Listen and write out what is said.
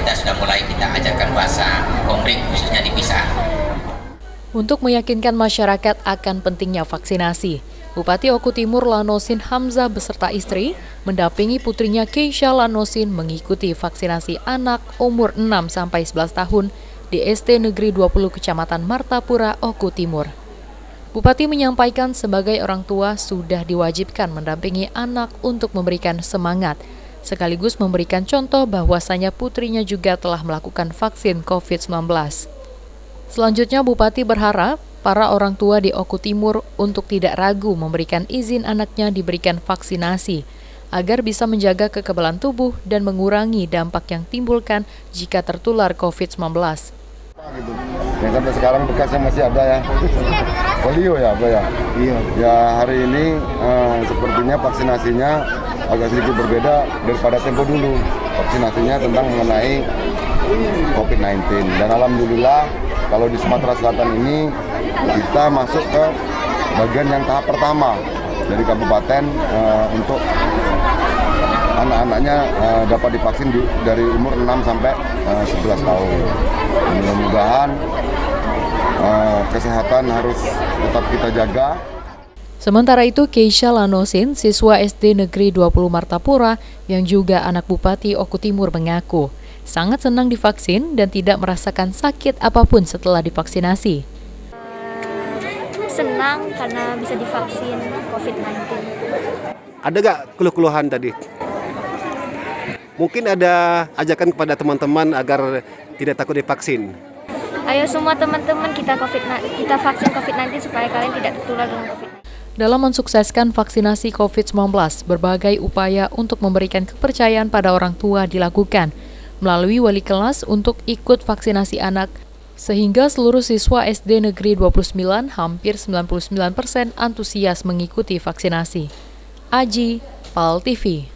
kita sudah mulai kita ajarkan bahasa Komering khususnya di Pisang. Untuk meyakinkan masyarakat akan pentingnya vaksinasi, Bupati Oku Timur Lanosin Hamzah beserta istri mendampingi putrinya Keisha Lanosin mengikuti vaksinasi anak umur 6-11 tahun di SD Negeri 20 Kecamatan Martapura, Oku Timur. Bupati menyampaikan sebagai orang tua sudah diwajibkan mendampingi anak untuk memberikan semangat, sekaligus memberikan contoh bahwasanya putrinya juga telah melakukan vaksin COVID-19. Selanjutnya, Bupati berharap para orang tua di Oku Timur untuk tidak ragu memberikan izin anaknya diberikan vaksinasi, agar bisa menjaga kekebalan tubuh dan mengurangi dampak yang timbulkan jika tertular COVID-19. Yang sampai sekarang bekasnya masih ada ya, polio ya Pak ya? Iya. Ya hari ini sepertinya vaksinasinya agak sedikit berbeda daripada tempo dulu. Vaksinasinya tentang mengenai COVID-19 dan alhamdulillah kalau di Sumatera Selatan ini kita masuk ke bagian yang tahap pertama dari kabupaten untuk anak-anaknya dapat divaksin dari umur 6 sampai 11 tahun. Mudah-mudahan kesehatan harus tetap kita jaga. Sementara itu, Keisha Lanosin, siswa SD Negeri 20 Martapura yang juga anak Bupati Oku Timur mengaku sangat senang divaksin dan tidak merasakan sakit apapun setelah divaksinasi. Senang karena bisa divaksin COVID-19. Ada gak keluh-keluhan tadi? Mungkin ada ajakan kepada teman-teman agar tidak takut divaksin. Ayo semua teman-teman kita vaksin COVID-19 supaya kalian tidak tertular dengan COVID-19. Dalam mensukseskan vaksinasi COVID-19, berbagai upaya untuk memberikan kepercayaan pada orang tua dilakukan melalui wali kelas untuk ikut vaksinasi anak, sehingga seluruh siswa SD Negeri 29 hampir 99% antusias mengikuti vaksinasi. Aji, PAL TV.